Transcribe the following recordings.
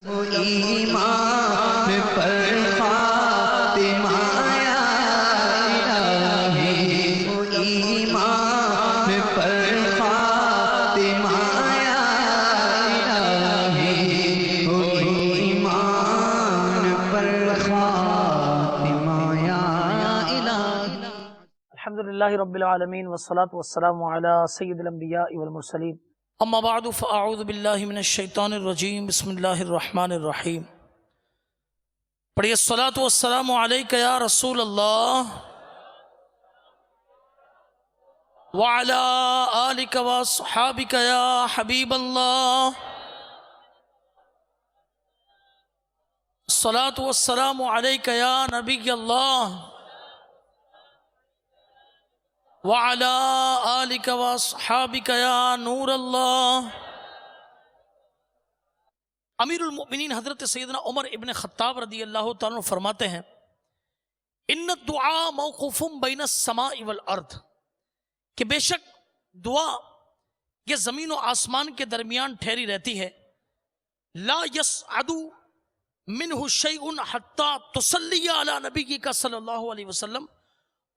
ایمان پر خاتمہ یا الہی، ایمان پر خاتمہ یا الہی، ایمان پر خاتمہ یا الہی۔ الحمدللہ رب العالمین والصلاة والسلام علی سید الانبیاء والمرسلین، اما بعد فاعوذ باللہ من الشیطان الرجیم، بسم اللہ الرحمن الرحیم۔ پڑھیے الصلاة والسلام علیک یا رسول اللہ وعلی آلک واصحابک یا حبیب اللہ، الصلاة والسلام علیک یا نبی اللہ وعلی آلک واصحابک یا نور اللہ۔ امیر المؤمنین حضرت سیدنا عمر ابن خطاب رضی اللہ تعالیٰ عنہ فرماتے ہیں، ان الدعاء موقوف بین السماء والارض، کہ بے شک دعا یہ زمین و آسمان کے درمیان ٹھہری رہتی ہے، لا یصعد منہ شیء حتی تصلی علی نبیک صلی اللہ علیہ وسلم،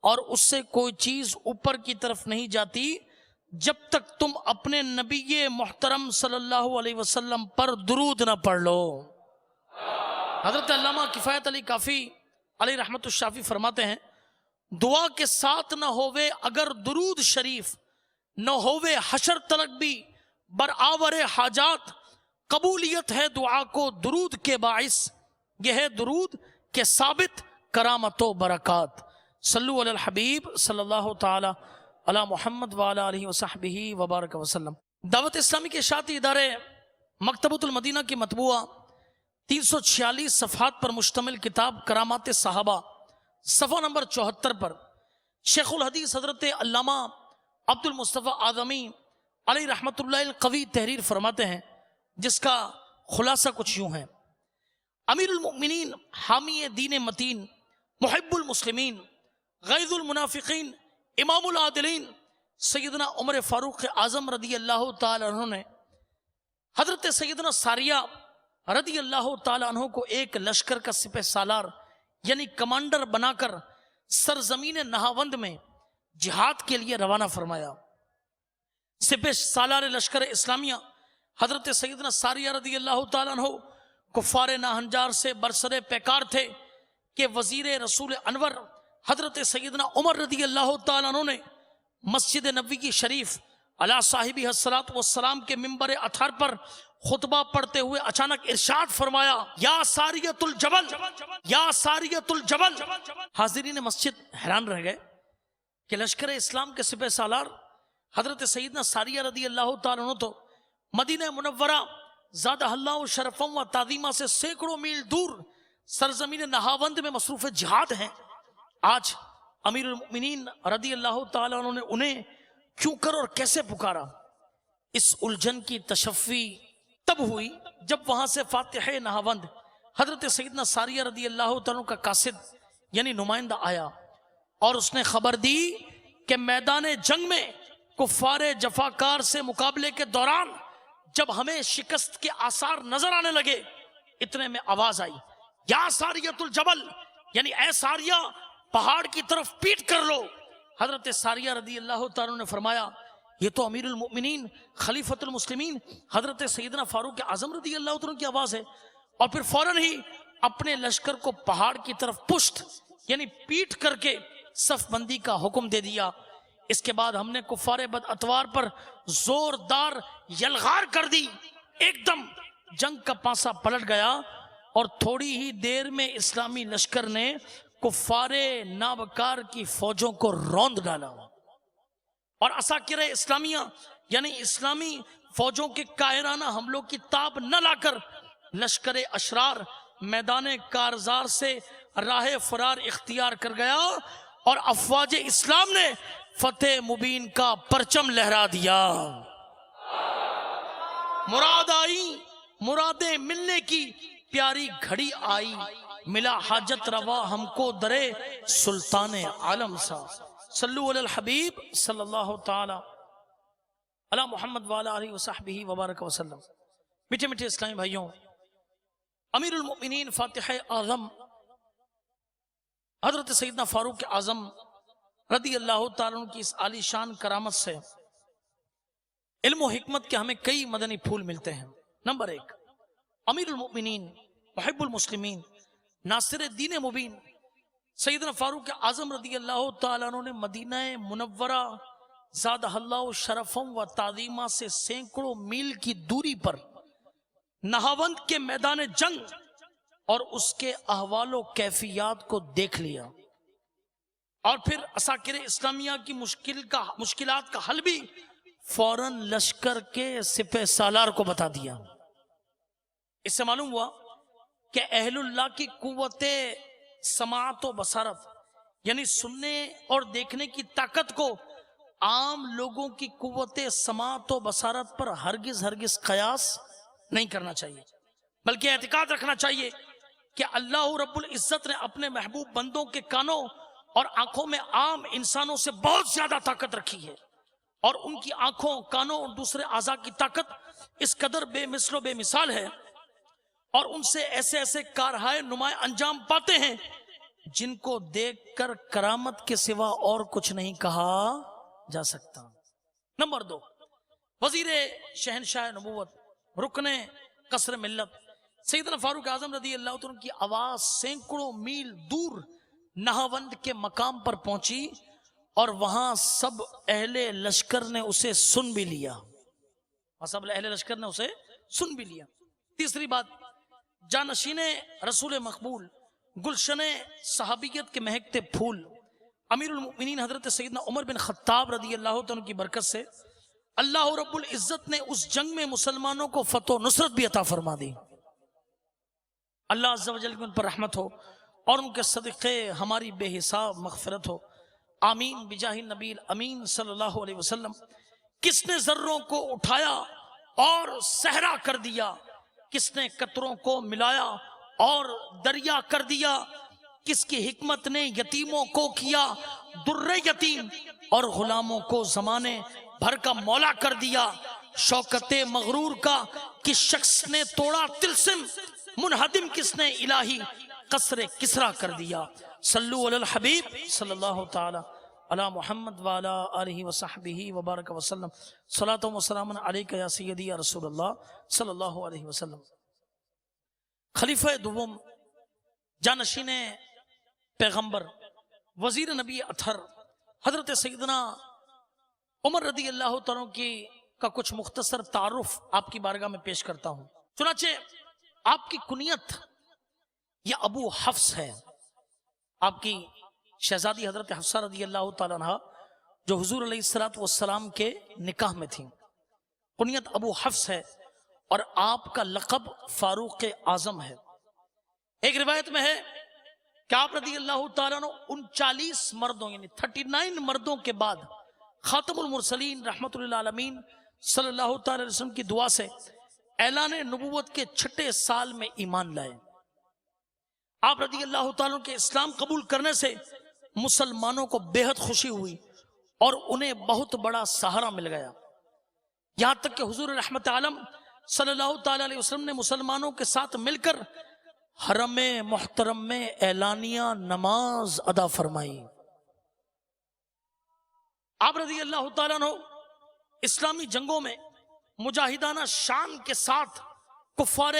اور اس سے کوئی چیز اوپر کی طرف نہیں جاتی جب تک تم اپنے نبی محترم صلی اللہ علیہ وسلم پر درود نہ پڑھ لو۔ حضرت علامہ کفایت علی کافی علیہ رحمت الشافی فرماتے ہیں، دعا کے ساتھ نہ ہووے اگر درود شریف، نہ ہووے حشر تلک بھی برآور حاجات، قبولیت ہے دعا کو درود کے باعث، یہ ہے درود کے ثابت کرامت و برکات۔ صلو علی الحبیب صلی اللہ تعالی علی محمد وعلی آلہ وصحبہ وبارک وسلم۔ دعوت اسلامی کے اشاعتی ادارے مکتبۃ المدینہ کی مطبوعہ 346 صفحات پر مشتمل کتاب کرامات صحابہ، صفحہ نمبر 74 پر شیخ الحدیث حضرت علامہ عبد المصطفیٰ اعظمی علیہ رحمت اللہ القوی تحریر فرماتے ہیں، جس کا خلاصہ کچھ یوں ہے۔ امیر المؤمنین، حامی دین متین، محب المسلمین، غیظ المنافقین، امام العادلین سیدنا عمر فاروق اعظم رضی اللہ تعالی عنہ نے حضرت سیدنا ساریہ رضی اللہ تعالی عنہ کو ایک لشکر کا سپہ سالار یعنی کمانڈر بنا کر سرزمین نہاوند میں جہاد کے لیے روانہ فرمایا۔ سپہ سالار لشکر اسلامیہ حضرت سیدنا ساریہ رضی اللہ تعالی عنہ کفار ناہنجار سے برسر پیکار تھے کہ وزیر رسول انور حضرت سیدنا عمر رضی اللہ تعالیٰ عنہ نے مسجد نبوی شریف علی صاحبہ الصلاۃ والسلام کے ممبر اطہر پر خطبہ پڑھتے ہوئے اچانک ارشاد فرمایا، یا ساریۃ الجبل، یا ساریۃ الجبل۔ حاضرین مسجد حیران رہ گئے کہ لشکر اسلام کے سپہ سالار حضرت سیدنا ساریہ رضی اللہ تعالیٰ عنہ تو مدینہ منورہ زادہ اللہ شرفا و تعظیمہ سے سینکڑوں میل دور سرزمین نہاوند میں مصروف جہاد ہیں، آج امیر المؤمنین رضی اللہ تعالیٰ عنہ نے انہیں کیوں کر اور کیسے پکارا؟ اس الجھن کی تشفی تب ہوئی جب وہاں سے فاتح نہاوند حضرت سیدنا ساریہ رضی اللہ تعالیٰ عنہ کا قاصد یعنی نمائندہ آیا اور اس نے خبر دی کہ میدان جنگ میں کفار جفاکار سے مقابلے کے دوران جب ہمیں شکست کے آثار نظر آنے لگے، اتنے میں آواز آئی، یا ساریۃ الجبل، یعنی اے ساریہ پہاڑ کی طرف پیٹ کر لو۔ حضرت ساریہ رضی اللہ تعالیٰ نے فرمایا، یہ تو امیر المؤمنین خلیفۃ المسلمین حضرت سیدنا فاروق اعظم رضی اللہ تعالیٰ کی آواز ہے، اور پھر فوراً ہی اپنے لشکر کو پہاڑ کی طرف پشت یعنی پیٹ کر کے صف بندی کا حکم دے دیا۔ اس کے بعد ہم نے کفار بد اتوار پر زوردار یلغار کر دی، ایک دم جنگ کا پانسا پلٹ گیا اور تھوڑی ہی دیر میں اسلامی لشکر نے کفار نابکار کی فوجوں کو روند ڈالا، اور عساکر اسلامیہ یعنی اسلامی فوجوں کے قاہرانہ حملوں کی تاب نہ لا کر لشکر اشرار میدان کارزار سے راہ فرار اختیار کر گیا، اور افواج اسلام نے فتح مبین کا پرچم لہرا دیا۔ مراد آئی، مرادیں ملنے کی پیاری گھڑی آئی، ملا حاجت روا ہم کو درے سلطان عالم سا۔ صلو علی الحبیب صلی اللہ تعالی علی محمد وعلی آلہ وصحبہ وبارک وسلم۔ میٹھے میٹھے اسلامی بھائیوں، امیر المؤمنین فاتح اعظم حضرت سیدنا فاروق اعظم رضی اللہ تعالیٰ عنہ کی اس عالی شان کرامت سے علم و حکمت کے ہمیں کئی مدنی پھول ملتے ہیں۔ نمبر ایک، امیر المؤمنین محب المسلمین ناصر دین مبین سیدنا فاروق اعظم رضی اللہ تعالیٰ عنہ نے مدینہ منورہ زادہ اللہ شرفم و تعظیمہ سے سینکڑوں میل کی دوری پر نہاوند کے میدان جنگ اور اس کے احوال و کیفیات کو دیکھ لیا، اور پھر عساکر اسلامیہ کی مشکلات کا حل بھی فوراً لشکر کے سپہ سالار کو بتا دیا۔ اس سے معلوم ہوا کہ اہل اللہ کی قوت سماعت و بصارت یعنی سننے اور دیکھنے کی طاقت کو عام لوگوں کی قوت سماعت و بصارت پر ہرگز قیاس نہیں کرنا چاہیے، بلکہ اعتقاد رکھنا چاہیے کہ اللہ رب العزت نے اپنے محبوب بندوں کے کانوں اور آنکھوں میں عام انسانوں سے بہت زیادہ طاقت رکھی ہے، اور ان کی آنکھوں، کانوں اور دوسرے اعضاء کی طاقت اس قدر بے مثل و بے مثال ہے، اور ان سے ایسے کارہائے نمایاں انجام پاتے ہیں جن کو دیکھ کر کرامت کے سوا اور کچھ نہیں کہا جا سکتا۔ نمبر دو، وزیر شہنشاہ نبوت رکن قصر ملت سیدنا فاروق اعظم رضی اللہ عنہ کی آواز سینکڑوں میل دور نہاوند کے مقام پر پہنچی، اور وہاں سب اہل لشکر نے اسے سن بھی لیا، تیسری بات، جانشین رسول مقبول گلشن صحابیت کے مہکتے پھول امیر المؤمنین حضرت سیدنا عمر بن خطاب رضی اللہ عنہ کی برکت سے اللہ رب العزت نے اس جنگ میں مسلمانوں کو فتح و نصرت بھی عطا فرما دی۔ اللہ عز و جل کی ان پر رحمت ہو اور ان کے صدقے ہماری بے حساب مغفرت ہو، آمین بجاہ النبی امین صلی اللہ علیہ وسلم۔ کس نے ذروں کو اٹھایا اور صحرا کر دیا، کس نے قطروں کو ملایا اور دریا کر دیا، کس کی حکمت نے یتیموں کو کیا در یتیم اور غلاموں کو زمانے بھر کا مولا کر دیا، شوکت مغرور کا کس شخص نے توڑا طلسم، منہدم کس نے الہی قصر کسرا کر دیا۔ صلو علی الحبیب صلی اللہ تعالی علی محمد وعلی آلہ وصحبہ وبارک وسلم، صلاۃ و سلام علیک یا سیدی یا رسول اللہ صلی اللہ علیہ وسلم۔ خلیفہ دوم، جانشین پیغمبر، وزیر نبی اطہر حضرت سیدنا عمر رضی اللہ تعالیٰ کا کچھ مختصر تعارف آپ کی بارگاہ میں پیش کرتا ہوں۔ چنانچہ آپ کی کنیت یہ ابو حفص ہے، آپ کی شہزادی حضرت حفصہ رضی اللہ تعالیٰ عنہ جو حضور علیہ السلام کے نکاح میں تھیں، کنیت ابو حفص ہے، اور آپ کا لقب فاروق اعظم ہے۔ ایک روایت میں ہے کہ آپ رضی اللہ تعالیٰ عنہ 39 مردوں یعنی 39 مردوں کے بعد خاتم المرسلین رحمت اللہ عالمین صلی اللہ تعالی علیہ وسلم کی دعا سے اعلان نبوت کے 6 سال میں ایمان لائے۔ آپ رضی اللہ تعالیٰ کے اسلام قبول کرنے سے مسلمانوں کو بے حد خوشی ہوئی اور انہیں بہت بڑا سہارا مل گیا، یہاں تک کہ حضور رحمت عالم صلی اللہ تعالی علیہ وسلم نے مسلمانوں کے ساتھ مل کر حرم محترم میں اعلانیہ نماز ادا فرمائی۔ آپ رضی اللہ تعالیٰ عنہ اسلامی جنگوں میں مجاہدانہ شان کے ساتھ کفار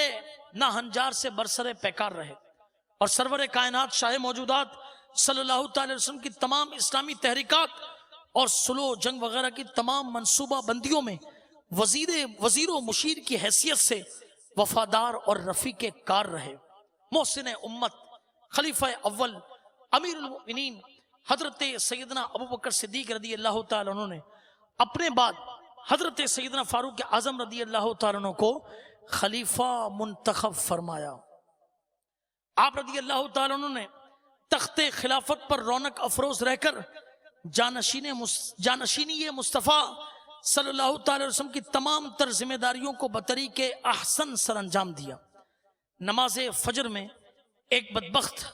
ناہنجار سے برسر پیکار رہے، اور سرور کائنات شاہ موجودات صلی اللہ تعالی وسلم کی تمام اسلامی تحریکات اور سلو جنگ وغیرہ کی تمام منصوبہ بندیوں میں وزیر و مشیر کی حیثیت سے وفادار اور رفیق کار رہے۔ محسن امت، خلیفہ اول، امیر المؤمنین حضرت سیدنا ابوبکر صدیق رضی اللہ تعالیٰ عنہ نے اپنے بعد حضرت سیدنا فاروق اعظم رضی اللہ تعالیٰ عنہ کو خلیفہ منتخب فرمایا۔ آپ رضی اللہ تعالیٰ عنہ نے تخت خلافت پر رونق افروز رہ کر جانشینی مصطفیٰ صلی اللہ تعالی وسلم کی تمام تر ذمہ داریوں کو بطریق احسن سر انجام دیا۔ نماز فجر میں ایک بدبخت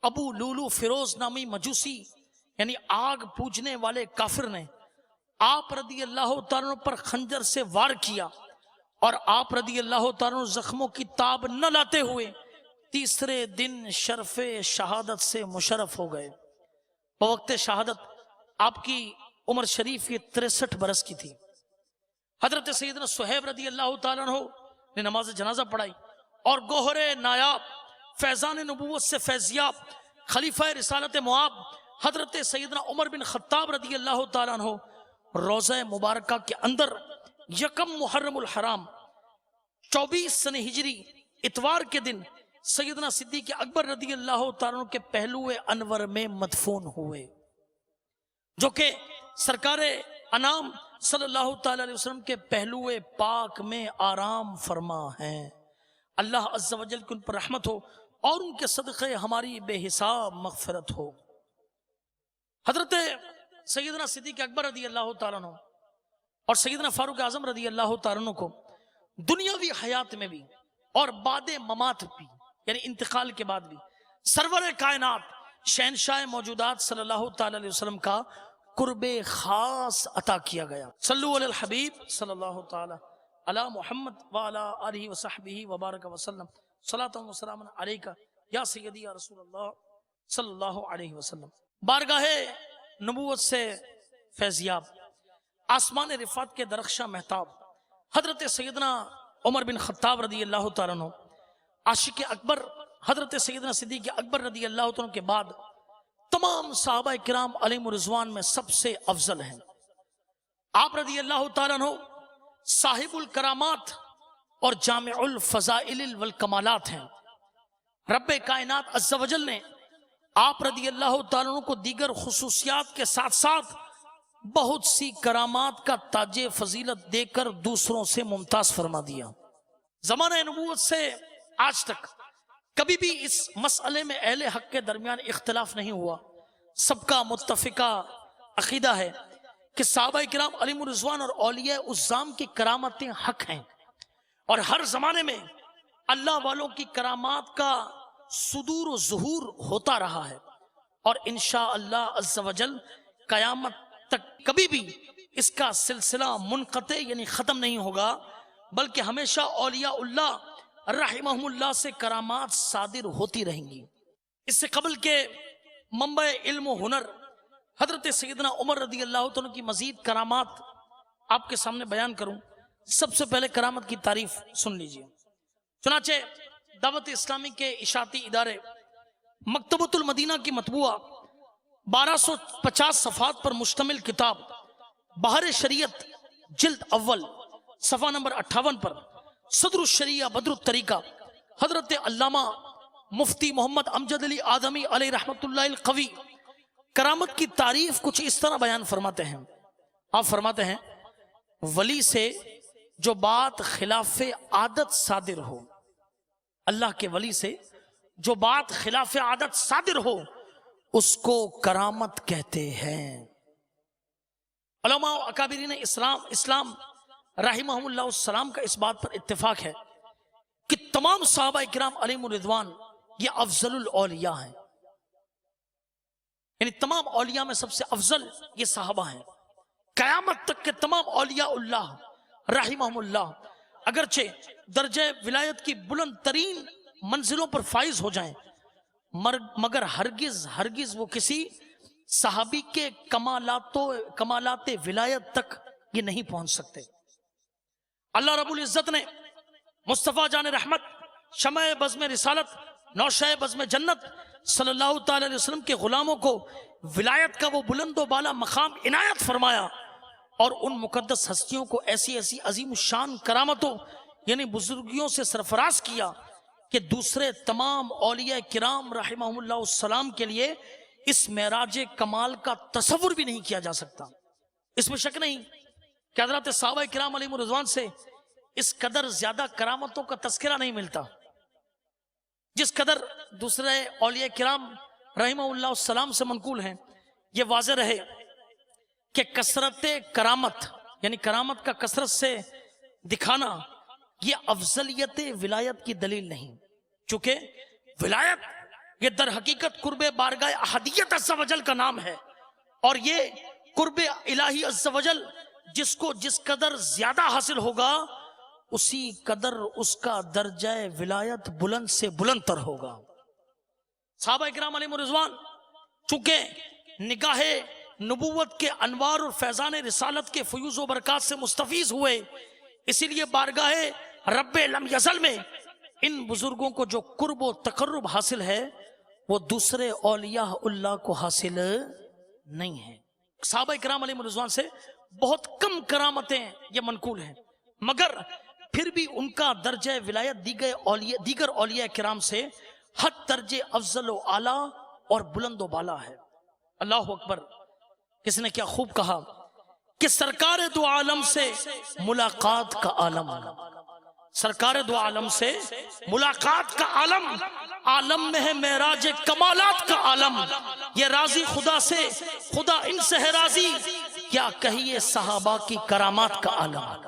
ابو لولو فیروز نامی مجوسی یعنی آگ پوجنے والے کافر نے آپ رضی اللہ تعالیٰ عنہ پر خنجر سے وار کیا اور آپ رضی اللہ تعالیٰ زخموں کی تاب نہ لاتے ہوئے تیسرے دن شرف شہادت سے مشرف ہو گئے۔ بوقت شہادت آپ کی عمر شریف یہ 63 برس کی تھی۔ حضرت سیدنا صہیب رضی اللہ تعالیٰ عنہ نے نماز جنازہ پڑھائی اور گوہر نایاب، فیضان نبوت سے فیضیاب، خلیفہ رسالت معاب حضرت سیدنا عمر بن خطاب رضی اللہ تعالیٰ عنہ روضہ مبارکہ کے اندر یکم محرم الحرام 24 سن ہجری اتوار کے دن سیدنا صدیق اکبر رضی اللہ تعالیٰ عنہ کے پہلو انور میں مدفون ہوئے، جو کہ سرکار انام صلی اللہ تعالی علیہ وسلم کے پہلو پاک میں آرام فرما ہیں۔ اللہ عز و جل کی ان پر رحمت ہو اور ان کے صدقے ہماری بے حساب مغفرت ہو۔ حضرت سیدنا صدیق اکبر رضی اللہ تعالیٰ عنہ اور سیدنا فاروق اعظم رضی اللہ تعالیٰ عنہ کو دنیاوی حیات میں بھی اور بعد ممات بھی، یعنی انتقال کے بعد بھی، سرور کائنات شہنشاہ موجودات صلی اللہ تعالی علیہ وسلم کا قرب خاص عطا کیا گیا۔ صلو علی الحبیب صلی اللہ تعالی علی محمد وعلی آلہ وصحبہ وبارک وسلم، صلاۃ و سلام علیکہ یا سیدی یا رسول اللہ صلی اللہ علیہ وسلم۔ بارگاہ نبوت سے فیضیاب، آسمان رفعت کے درخشاں مہتاب حضرت سیدنا عمر بن خطاب رضی اللہ تعالیٰ عنہ، عاشق اکبر حضرت سیدنا صدیق اکبر رضی اللہ تعالیٰ کے بعد تمام صحابہ کرام علیہم الرضوان میں سب سے افضل ہیں۔ آپ رضی اللہ تعالیٰ عنہ صاحب الکرامات اور جامع الفضائل والکمالات ہیں۔ رب کائنات عز و جل نے آپ رضی اللہ تعالیٰ عنہ کو دیگر خصوصیات کے ساتھ ساتھ بہت سی کرامات کا تاج فضیلت دے کر دوسروں سے ممتاز فرما دیا۔ زمانہ نبوت سے آج تک کبھی بھی اس مسئلے میں اہل حق کے درمیان اختلاف نہیں ہوا۔ سب کا متفقہ عقیدہ ہے کہ صحابہ کرام علیہم الرضوان اور اولیاء الزام کی کرامتیں حق ہیں، اور ہر زمانے میں اللہ والوں کی کرامات کا صدور و ظہور ہوتا رہا ہے، اور انشاءاللہ عز و جل قیامت تک کبھی بھی اس کا سلسلہ منقطع یعنی ختم نہیں ہوگا، بلکہ ہمیشہ اولیاء اللہ رحمہم اللہ سے کرامات صادر ہوتی رہیں گی۔ اس سے قبل کے منبع علم و ہنر حضرت سیدنا عمر رضی اللہ عنہ کی مزید کرامات آپ کے سامنے بیان کروں۔ سب سے پہلے کرامت کی تعریف سن لیجئے۔ چنانچہ دعوت اسلامی کے اشاعتی ادارے مکتبۃ المدینہ کی مطبوعہ 1250 صفحات پر مشتمل کتاب بہار شریعت جلد اول صفحہ نمبر 58 پر صدر الشریعہ بدر الطریقہ حضرت علامہ مفتی محمد امجد علی آدمی علیہ رحمت اللہ القوی کرامت کی تعریف کچھ اس طرح بیان فرماتے ہیں۔ آپ فرماتے ہیں، ولی سے جو بات خلاف عادت صادر ہو، اللہ کے ولی سے جو بات خلاف عادت صادر ہو اس کو کرامت کہتے ہیں۔ علماء و اکابرین اسلام رحمہم اللہ السلام کا اس بات پر اتفاق ہے کہ تمام صحابہ کرام علیہم الرضوان یہ افضل الاولیاء ہیں، یعنی تمام اولیاء میں سب سے افضل یہ صحابہ ہیں۔ قیامت تک کے تمام اولیاء اللہ رحمہم اللہ اگرچہ درجہ ولایت کی بلند ترین منزلوں پر فائز ہو جائیں، مگر ہرگز وہ کسی صحابی کے کمالات ولایت تک یہ نہیں پہنچ سکتے۔ اللہ رب العزت نے مصطفیٰ جان رحمت، شمع بزم رسالت، نوشہ بزم جنت صلی اللہ تعالی علیہ وسلم کے غلاموں کو ولایت کا وہ بلند و بالا مقام عنایت فرمایا، اور ان مقدس ہستیوں کو ایسی ایسی عظیم شان کرامتوں یعنی بزرگیوں سے سرفراز کیا کہ دوسرے تمام اولیاء کرام رحمہم اللہ السلام کے لیے اس معراج کمال کا تصور بھی نہیں کیا جا سکتا۔ اس میں شک نہیں کہ حضرات صحابہ کرام علیہم الرضوان سے اس قدر زیادہ کرامتوں کا تذکرہ نہیں ملتا جس قدر دوسرے اولیاء کرام رحمہ اللہ السلام سے منقول ہیں۔ یہ واضح رہے کہ کثرت کرامت یعنی کرامت کا کثرت سے دکھانا یہ افضلیت ولایت کی دلیل نہیں، چونکہ ولایت یہ در حقیقت قرب بارگاہ احدیت عز و جل کا نام ہے، اور یہ قرب الہی عز و جل جس کو جس قدر زیادہ حاصل ہوگا اسی قدر اس کا درجہ ولایت بلند سے بلند تر ہوگا. صحابہ اکرام علیہ رضوان چونکہ نگاہ نبوت کے انوار اور فیضان رسالت کے فیوز و برکات سے مستفیض ہوئے، اسی لیے بارگاہ رب لم یزل میں ان بزرگوں کو جو قرب و تقرب حاصل ہے وہ دوسرے اولیاء اللہ کو حاصل نہیں ہے. صحابہ اکرام علیہ رضوان سے بہت کم کرامتیں یہ منقول ہیں، مگر پھر بھی ان کا درجہ ولایت دیگر اولیاء کرام سے حد درجے افضل و اعلیٰ اور بلند و بالا ہے. اللہ اکبر. کس نے کیا خوب کہا کہ سرکار دو عالم سے ملاقات کا عالم، سرکار دو عالم سے ملاقات کا عالم، عالم میں ہے معراج کمالات کا عالم. یہ راضی خدا سے، خدا ان سے ہے راضی، کیا کہیے صحابہ کی کرامات کا عالم.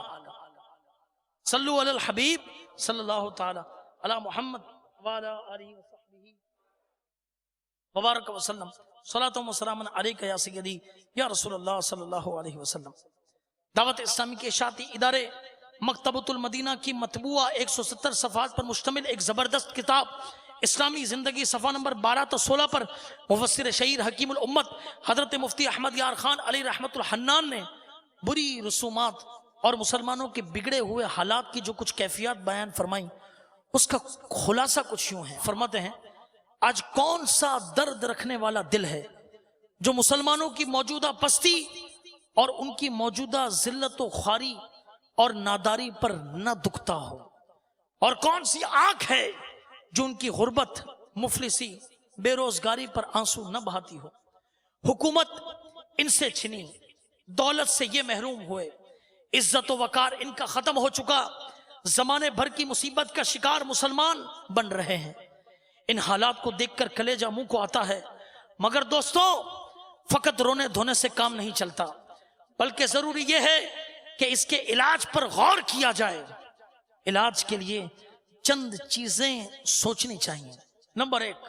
صلو علی الحبیب صلی اللہ تعالی علی محمد وعلی آلہ وصحبہ وبارک وسلم. صلاۃ و سلام علیک یا سیدی یا رسول اللہ صلی اللہ علیہ وسلم. دعوت اسلامی کے اشاعتی ادارے مکتبۃ المدینہ کی مطبوعہ 170 صفحات پر مشتمل ایک زبردست کتاب اسلامی زندگی صفحہ نمبر 12 تا 16 پر مفسر شہیر حکیم الامت حضرت مفتی احمد یار خان علی رحمت الحنان نے بری رسومات اور مسلمانوں کے بگڑے ہوئے حالات کی جو کچھ کیفیات بیان فرمائیں، اس کا خلاصہ کچھ یوں ہے. فرماتے ہیں آج کون سا درد رکھنے والا دل ہے جو مسلمانوں کی موجودہ پستی اور ان کی موجودہ ذلت و خواری اور ناداری پر نہ دکھتا ہو، اور کون سی آنکھ ہے جو ان کی غربت، مفلسی، بے روزگاری پر آنسو نہ بہاتی ہو. حکومت ان سے چھنی، دولت سے یہ محروم ہوئے، عزت و وقار ان کا ختم ہو چکا، زمانے بھر کی مصیبت کا شکار مسلمان بن رہے ہیں. ان حالات کو دیکھ کر کلیجہ منہ کو آتا ہے، مگر دوستو فقط رونے دھونے سے کام نہیں چلتا، بلکہ ضروری یہ ہے کہ اس کے علاج پر غور کیا جائے. علاج کے لیے چند چیزیں سوچنی چاہیے. نمبر 1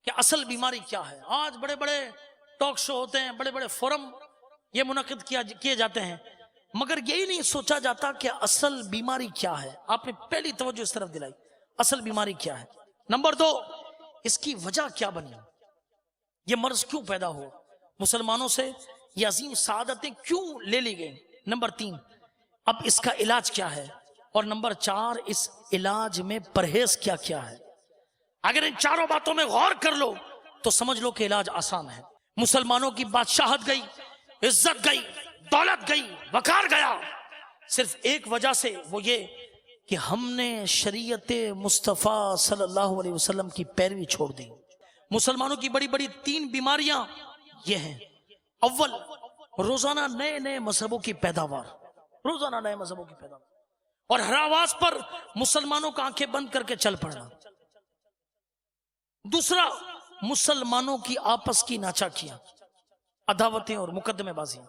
کہ اصل بیماری کیا ہے. آج بڑے بڑے ٹاک شو ہوتے ہیں، بڑے بڑے فورم یہ منعقد کیے جاتے ہیں، مگر یہی نہیں سوچا جاتا کہ اصل بیماری کیا ہے. آپ نے پہلی توجہ اس طرف دلائی، اصل بیماری کیا ہے. نمبر 2 اس کی وجہ کیا بنی، یہ مرض کیوں پیدا ہو، مسلمانوں سے یہ عظیم سعادتیں کیوں لے لی گئیں. نمبر 3 اب اس کا علاج کیا ہے، اور نمبر 4 اس علاج میں پرہیز کیا کیا ہے. اگر ان چاروں باتوں میں غور کر لو تو سمجھ لو کہ علاج آسان ہے. مسلمانوں کی بادشاہت گئی، عزت گئی، دولت گئی، وقار گیا، صرف ایک وجہ سے، وہ یہ کہ ہم نے شریعت مصطفیٰ صلی اللہ علیہ وسلم کی پیروی چھوڑ دی. مسلمانوں کی بڑی بڑی 3 بیماریاں یہ ہیں. اول، روزانہ نئے نئے مذہبوں کی پیداوار، روزانہ نئے مذہبوں کی پیداوار، اور ہر آواز پر مسلمانوں کا آنکھیں بند کر کے چل پڑنا. دوسرا، مسلمانوں کی آپس کی ناچاکیاں، عداوتیں اور مقدمے بازیاں.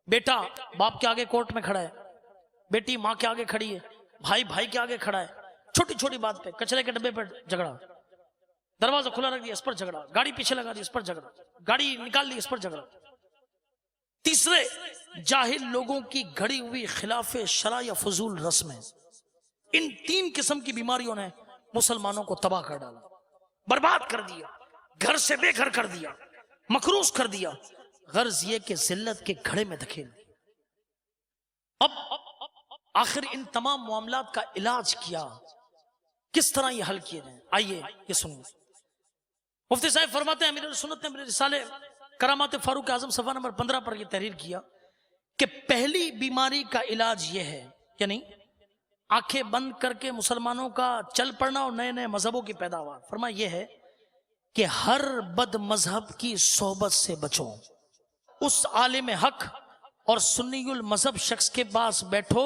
بیٹا باپ کے آگے کورٹ میں کھڑا ہے، بیٹی ماں کے آگے کھڑی ہے، بھائی بھائی کے آگے کھڑا ہے، چھوٹی چھوٹی بات پہ، کچرے کے ڈبے پر جھگڑا، دروازہ کھلا رکھ دیا اس پر جھگڑا، گاڑی پیچھے لگا دی اس پر جھگڑا، گاڑی نکال لی اس پر جھگڑا. تیسرے، جاہل لوگوں کی گھڑی ہوئی خلاف شرع یا فضول رسمیں. ان 3 قسم کی بیماریوں نے مسلمانوں کو تباہ کر ڈالا، برباد کر دیا، گھر سے بے گھر کر دیا، مکروس کر دیا، غرض یہ کہ ذلت کے گھڑے میں دھکیل دیا. اب آخر ان تمام معاملات کا علاج کیا، کس طرح یہ حل کیے جائیں، آئیے یہ سنیں. مفتی صاحب فرماتے ہیں امیر سنت نے میرے رسالے کرامات فاروق اعظم صفحہ نمبر 15 پر یہ تحریر کیا کہ پہلی بیماری کا علاج یہ ہے، یعنی آنکھیں بند کر کے مسلمانوں کا چل پڑنا اور نئے نئے مذہبوں کی پیداوار. فرمایا یہ ہے کہ ہر بد مذہب کی صحبت سے بچو، اس عالم حق اور سنی المذہب شخص کے پاس بیٹھو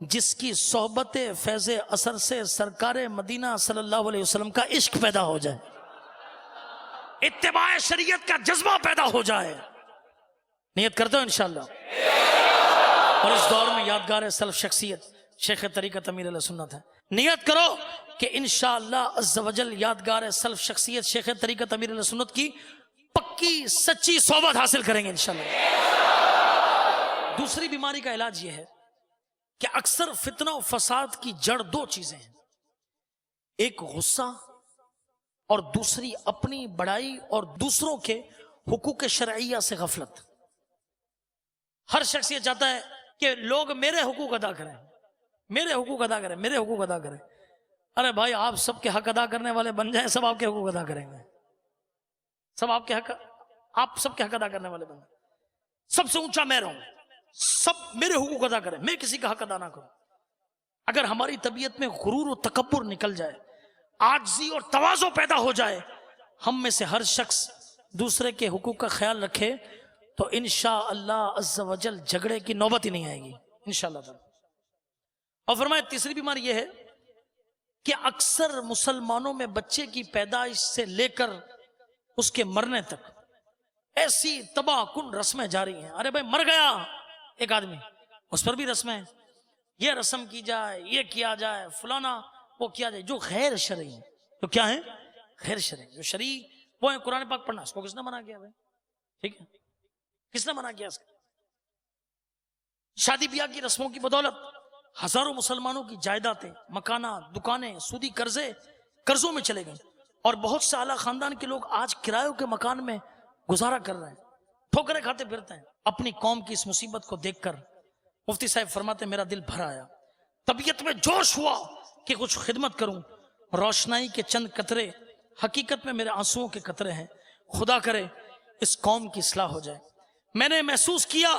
جس کی صحبت فیض اثر سے سرکار مدینہ صلی اللہ علیہ وسلم کا عشق پیدا ہو جائے، اتباع شریعت کا جذبہ پیدا ہو جائے. نیت کرتے ہو انشاءاللہ. اور اس دور میں یادگار سلف شخصیت شیخ طریقت امیر علیہ سنت ہے. نیت کرو کہ انشاءاللہ عز و جل یادگار سلف شخصیت شیخ طریقت امیر علیہ سنت کی پکی سچی صحبت حاصل کریں گے انشاءاللہ. دوسری بیماری کا علاج یہ ہے کہ اکثر فتنہ و فساد کی جڑ دو چیزیں ہیں، ایک غصہ اور دوسری اپنی بڑائی اور دوسروں کے حقوق شرعیہ سے غفلت۔ ہر شخص یہ چاہتا ہے کہ لوگ میرے حقوق ادا کریں، میرے حقوق ادا کریں، میرے حقوق ادا کریں۔ ارے بھائی، آپ سب کے حق ادا کرنے والے بن جائیں، سب آپ کے حقوق ادا کریں گے، سب آپ کے حق، آپ سب کے حق ادا کرنے والے بن جائیں۔ سب سے اونچا میں رہوں، سب میرے حقوق ادا کریں، میں کسی کا حق ادا نہ کروں۔ اگر ہماری طبیعت میں غرور و تکبر نکل جائے، عاجزی اور تواضع پیدا ہو جائے، ہم میں سے ہر شخص دوسرے کے حقوق کا خیال رکھے، تو انشاءاللہ عز و جل جھگڑے کی نوبت ہی نہیں آئے گی انشاءاللہ تعالی۔ اور فرمایا تیسری بیماری یہ ہے کہ اکثر مسلمانوں میں بچے کی پیدائش سے لے کر اس کے مرنے تک ایسی تباہ کن رسمیں جاری ہیں۔ ارے بھائی، مر گیا ایک آدمی، اس پر بھی رسمیں، یہ رسم کی جائے، یہ کیا جائے، فلانا وہ کیا جائے، جو غیر شرعی ہیں۔ تو کیا ہیں؟ غیر شرعی۔ جو شرعی وہ ہیں قرآن پاک پڑھنا، اس کو کس نے منع کیا بھائی؟ ٹھیک ہے، کس نے منع کیا اس کو؟ شادی بیاہ کی رسموں کی بدولت ہزاروں مسلمانوں کی جائیدادیں، مکانات، دکانیں سودی قرضوں میں چلے گئے، اور بہت سے اعلیٰ خاندان کے لوگ آج کرایوں کے مکان میں گزارا کر رہے ہیں، ٹھوکریں کھاتے پھرتے ہیں۔ اپنی قوم کی اس مصیبت کو دیکھ کر مفتی صاحب فرماتے میرا دل بھر آیا، طبیعت میں جوش ہوا کہ کچھ خدمت کروں۔ روشنائی کے چند قطرے حقیقت میں میرے آنسوؤں کے قطرے ہیں، خدا کرے اس قوم کی اصلاح ہو جائے۔ میں نے محسوس کیا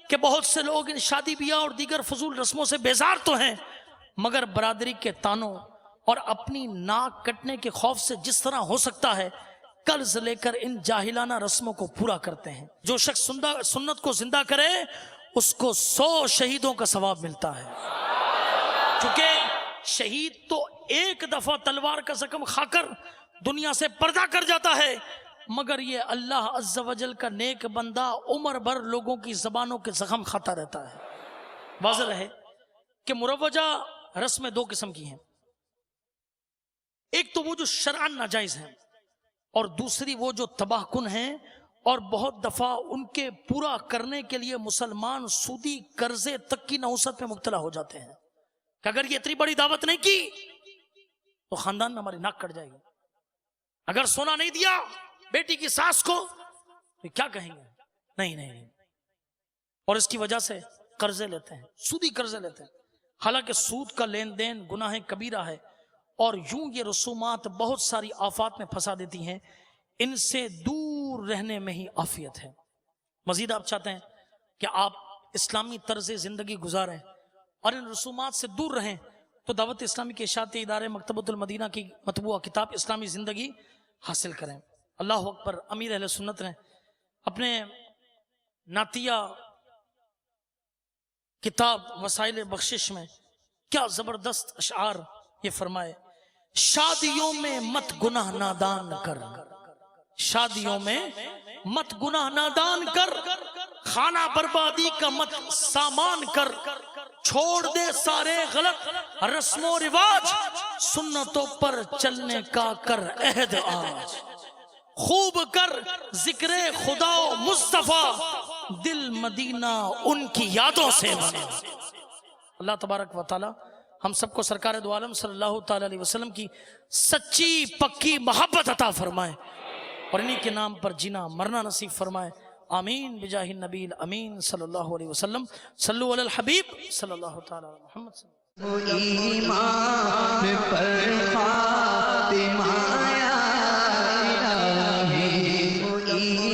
کہ بہت سے لوگ ان شادی بیاہ اور دیگر فضول رسموں سے بیزار تو ہیں، مگر برادری کے تانوں اور اپنی ناک کٹنے کے خوف سے جس طرح ہو سکتا ہے قرض لے کر ان جاہلانہ رسموں کو پورا کرتے ہیں۔ جو شخص سنت کو زندہ کرے اس کو 100 شہیدوں کا ثواب ملتا ہے، چونکہ شہید تو ایک دفعہ تلوار کا زخم کھا کر دنیا سے پردہ کر جاتا ہے، مگر یہ اللہ عز و جل کا نیک بندہ عمر بھر لوگوں کی زبانوں کے زخم کھاتا رہتا ہے۔ واضح رہے کہ مروجہ رسمیں دو قسم کی ہیں، ایک تو وہ جو شرعاً ناجائز ہیں، اور دوسری وہ جو تباہ کن ہیں، اور بہت دفعہ ان کے پورا کرنے کے لیے مسلمان سودی قرضے تک کی نحوست میں مبتلا ہو جاتے ہیں کہ اگر یہ اتنی بڑی دعوت نہیں کی تو خاندان میں ہماری ناک کٹ جائے گی، اگر سونا نہیں دیا بیٹی کی ساس کو تو کیا کہیں گے، نہیں، اور اس کی وجہ سے قرضے لیتے ہیں، سودی قرضے لیتے ہیں، حالانکہ سود کا لین دین گناہ کبیرہ ہے، اور یوں یہ رسومات بہت ساری آفات میں پھنسا دیتی ہیں، ان سے دور رہنے میں ہی عافیت ہے۔ مزید آپ چاہتے ہیں کہ آپ اسلامی طرز زندگی گزاریں اور ان رسومات سے دور رہیں، تو دعوت اسلامی کے اشاعتی ادارے مکتبۃ المدینہ کی مطبوعہ کتاب اسلامی زندگی حاصل کریں۔ اللہ اکبر۔ امیر اہل سنت نے اپنے نعتیہ کتاب وسائل بخشش میں کیا زبردست اشعار یہ فرمائے، شادیوں میں مت گناہ نادان کر، شادیوں میں مت گناہ نادان کر، خانہ بربادی کا مت سامان کر، چھوڑ دے سارے غلط رسم و رواج، سنتوں پر چلنے کا کر عہد آج، خوب کر ذکر خدا و مصطفیٰ، دل مدینہ ان کی یادوں سے بنا۔ اللہ تبارک و تعالی ہم سب کو سرکار دو عالم صلی اللہ تعالی علیہ وسلم کی سچی پکی محبت عطا فرمائے، اور انہی کے نام پر جینا مرنا نصیب فرمائے، آمین بجاہ النبی الامین صلی اللہ علیہ وسلم۔ صلو علی الحبیب صلی اللہ تعالی علی محمد صلی اللہ علیہ وسلم۔ وہ ایمان پر خاتمہ یا الہی، وہ ایمان